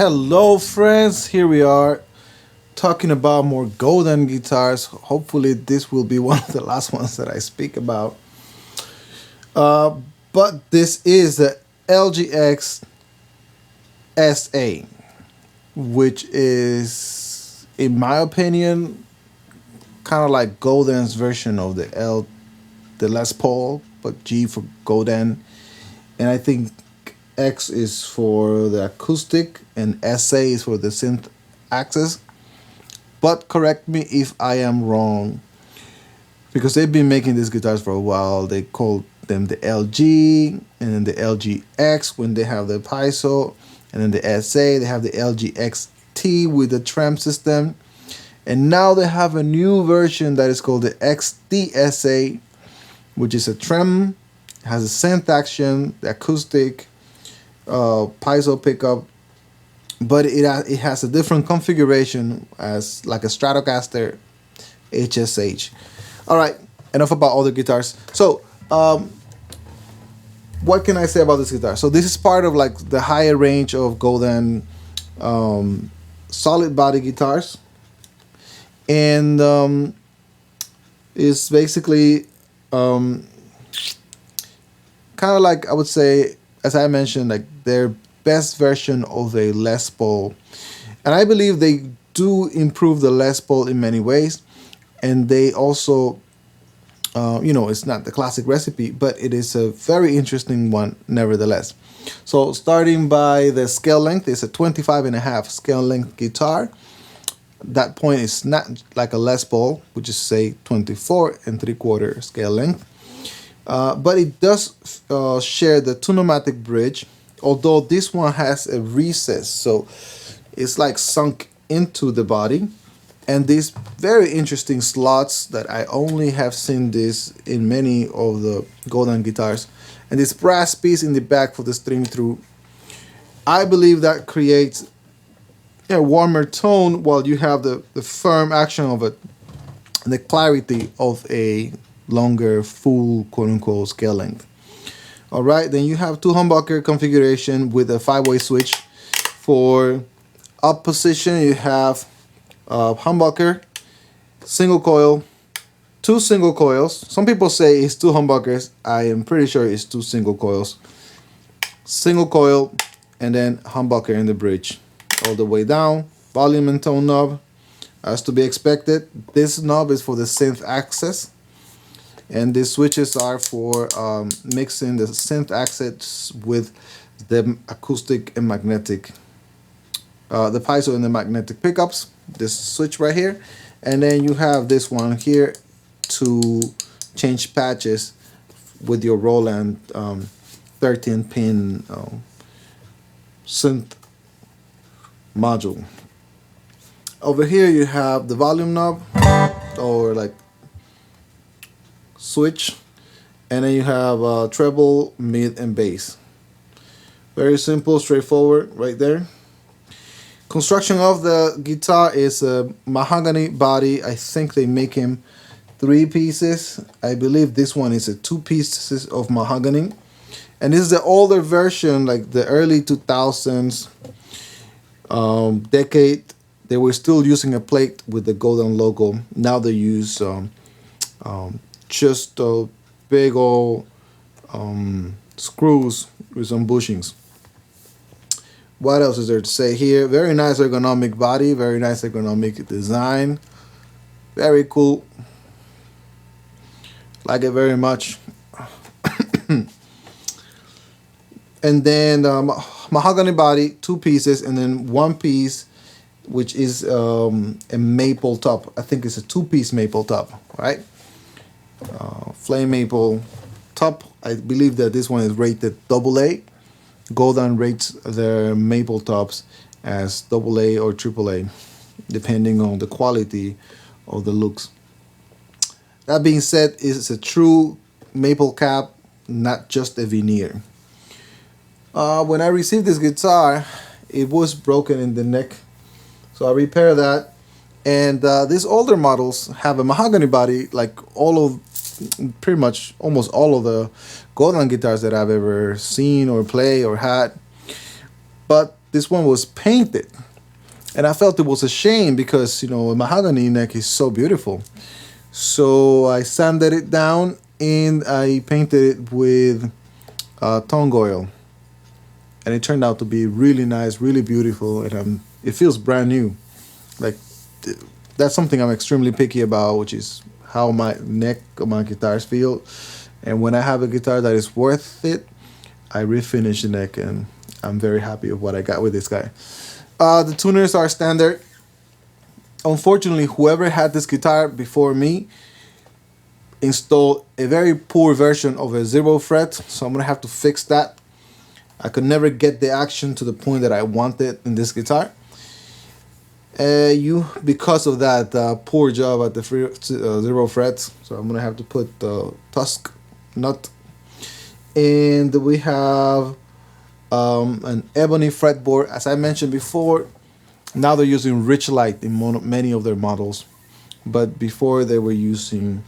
Hello friends, here we are talking about more Godin guitars. Hopefully this will be one of the last ones that I speak about. But this is the LGX-SA, which is, in my opinion, kind of like Godin's version of the Les Paul, but G for Godin, and I think X is for the acoustic and SA is for the synth axis. But correct me if I am wrong, because they've been making these guitars for a while. They call them the LG, and then the LGX when they have the piezo, and then the SA they have the LGX-T with the trem system, and now they have a new version that is called the XD-SA, which is a trem, has a synth action, the acoustic, piezo pickup, but it has a different configuration as like a Stratocaster HSH. All right, enough about other guitars. So, what can I say about this guitar? So this is part of like the higher range of Godin solid body guitars, and it's basically kind of like, I would say, as I mentioned, like their best version of a Les Paul, and I believe they do improve the Les Paul in many ways, and they also, it's not the classic recipe, but it is a very interesting one nevertheless. So starting by the scale length, it's a 25.5 scale length guitar. That point is not like a Les Paul, which is say 24.75 scale length. But it does share the Tunomatic bridge, although this one has a recess, so it's like sunk into the body. And these very interesting slots that I only have seen this in many of the Godin guitars. And this brass piece in the back for the string through. I believe that creates a warmer tone while you have the firm action of it, and the clarity of a longer full quote-unquote scale length. All right, then you have two humbucker configuration with a 5-way switch. For up position, you have humbucker, single coil, two single coils. Some people say it's two humbuckers. I am pretty sure it's two single coils. Single coil, and then humbucker in the bridge. All the way down. Volume and tone knob, as to be expected. This knob is for the synth access, and these switches are for mixing the synth access with the acoustic and magnetic, the piezo and the magnetic pickups. This switch right here, and then you have this one here to change patches with your Roland 13-pin synth module. Over here you have the volume knob, or like switch, and then you have treble, mid, and bass. Very simple, straightforward right there. Construction of the guitar is a mahogany body. I think they make him 3 pieces. I believe this one is a 2 pieces of mahogany, and this is the older version, like the early 2000s decade. They were still using a plate with the Godin logo. Now they use just big old screws with some bushings. What else is there to say here? Very nice ergonomic body, very nice ergonomic design. Very cool. Like it very much. And then mahogany body, 2 pieces, and then 1 piece, which is a maple top. I think it's a 2-piece maple top, right? Flame maple top. I believe that this one is rated AA. Godin rates their maple tops as AA or AAA, depending on the quality of the looks. That being said, it's a true maple cap, not just a veneer. When I received this guitar, it was broken in the neck, so I repaired that. And these older models have a mahogany body, like pretty much almost all of the Godin guitars that I've ever seen or played or had. But this one was painted, and I felt it was a shame because, a mahogany neck is so beautiful. So I sanded it down and I painted it with tongue oil. and it turned out to be really nice, really beautiful, and it feels brand new. Like that's something I'm extremely picky about, which is how my neck of my guitars feel. And when I have a guitar that is worth it, I refinish the neck, and I'm very happy with what I got with this guy. The tuners are standard. Unfortunately, whoever had this guitar before me installed a very poor version of a 0 fret, so I'm gonna have to fix that. I could never get the action to the point that I wanted in this guitar. Because of that poor job at the 0 frets, so I'm gonna have to put the tusk nut. And we have an ebony fretboard. As I mentioned before, now they're using rich light in many of their models, but before they were using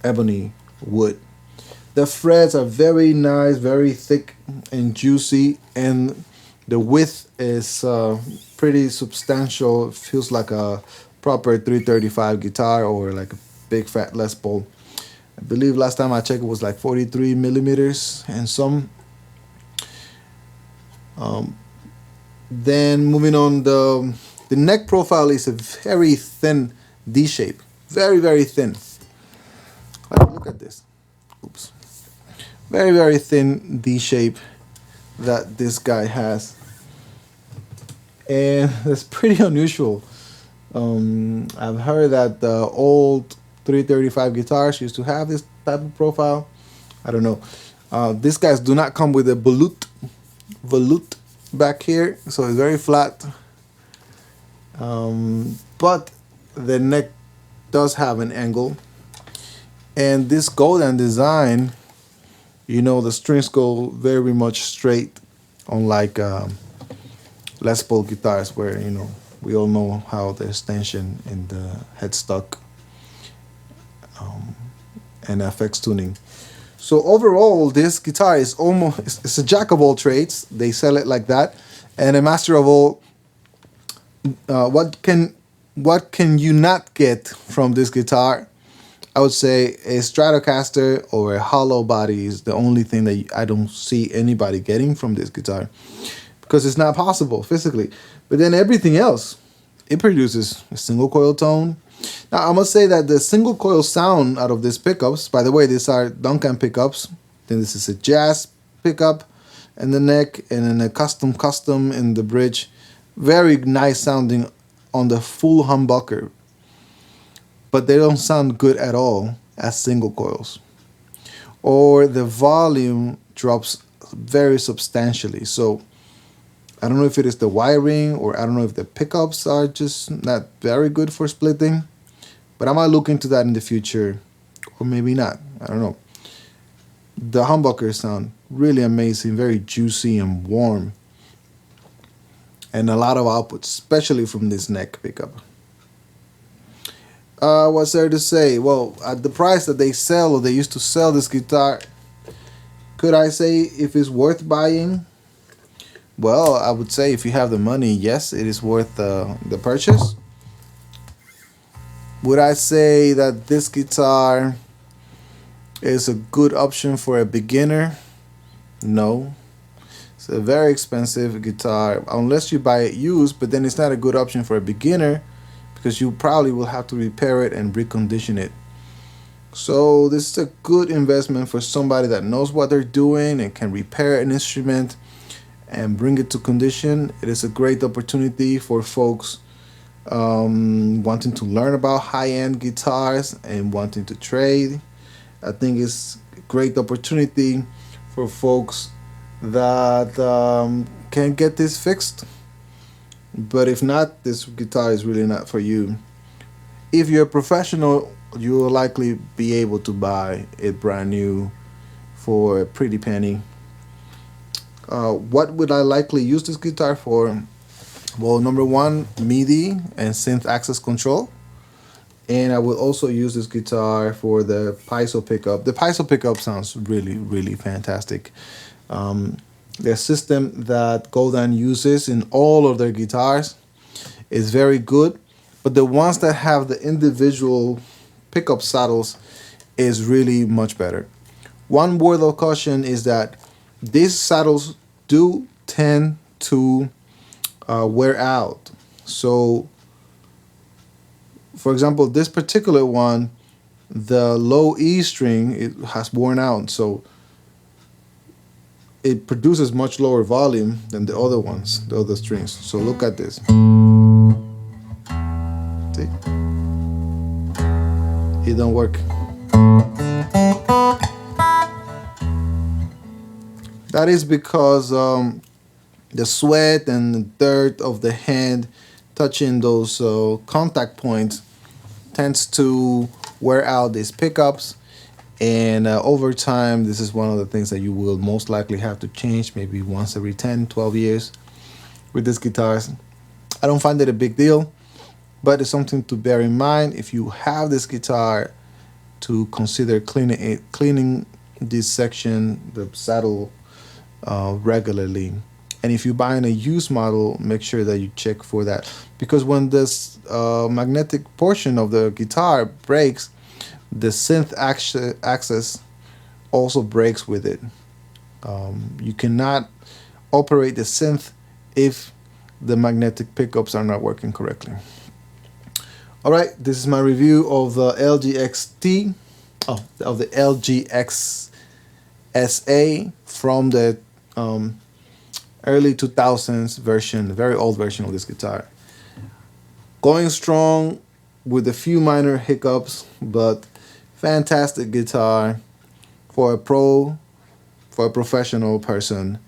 ebony wood. The frets are very nice, very thick and juicy, and the width is pretty substantial. It feels like a proper 335 guitar or like a big fat Les Paul. I believe last time I checked it was like 43 millimeters and some. Then moving on, the neck profile is a very thin D shape, very, very thin. Look at this. Oops. Very, very thin D shape that this guy has, and it's pretty unusual. I've heard that the old 335 guitars used to have this type of profile. I don't know. These guys do not come with a volute back here, so it's very flat. But the neck does have an angle, and this Godin design, the strings go very much straight, unlike Les Paul guitars, where we all know how there's tension in the headstock and FX tuning. So overall, this guitar is it's a jack of all trades. They sell it like that, and a master of all. What can you not get from this guitar? I would say a Stratocaster or a hollow body is the only thing that I don't see anybody getting from this guitar, because it's not possible physically. But then everything else, it produces a single coil tone. Now I must say that the single coil sound out of these pickups, by the way, these are Duncan pickups. Then this is a jazz pickup in the neck, and then a custom in the bridge. Very nice sounding on the full humbucker, but they don't sound good at all as single coils. Or the volume drops very substantially. So I don't know if it is the wiring, or I don't know if the pickups are just not very good for splitting, but I might look into that in the future, or maybe not. I don't know. The humbuckers sound really amazing, very juicy and warm, and a lot of output, especially from this neck pickup. What's there to say? Well, at the price that they sell, or they used to sell this guitar, could I say if it's worth buying? Well, I would say if you have the money, yes, it is worth the purchase. Would I say that this guitar is a good option for a beginner? No. It's a very expensive guitar, unless you buy it used, but then it's not a good option for a beginner, because you probably will have to repair it and recondition it. So this is a good investment for somebody that knows what they're doing and can repair an instrument and bring it to condition. It is a great opportunity for folks wanting to learn about high-end guitars and wanting to trade. I think it's a great opportunity for folks that can get this fixed. But if not, this guitar is really not for you. If you're a professional, you will likely be able to buy it brand new for a pretty penny. What would I likely use this guitar for? Well, number one, MIDI and synth access control. And I will also use this guitar for the piezo pickup. The piezo pickup sounds really, really fantastic. The system that Godin uses in all of their guitars is very good, but the ones that have the individual pickup saddles is really much better. One word of caution is that these saddles do tend to wear out. So, for example, this particular one, the low E string, it has worn out, so it produces much lower volume than the other ones, the other strings. So look at this. See? It don't work. That is because the sweat and the dirt of the hand touching those contact points tends to wear out these pickups, and over time this is one of the things that you will most likely have to change maybe once every 10-12 years with these guitars. I don't find it a big deal, but it's something to bear in mind if you have this guitar, to consider cleaning this section, the saddle, regularly. And if you're buying a used model, make sure that you check for that, because when this magnetic portion of the guitar breaks, the synth axis also breaks with it. You cannot operate the synth if the magnetic pickups are not working correctly. All right, this is my review of the LGX-T, of the LGX-SA from the early 2000s version, the very old version of this guitar. Going strong with a few minor hiccups, but fantastic guitar for a professional person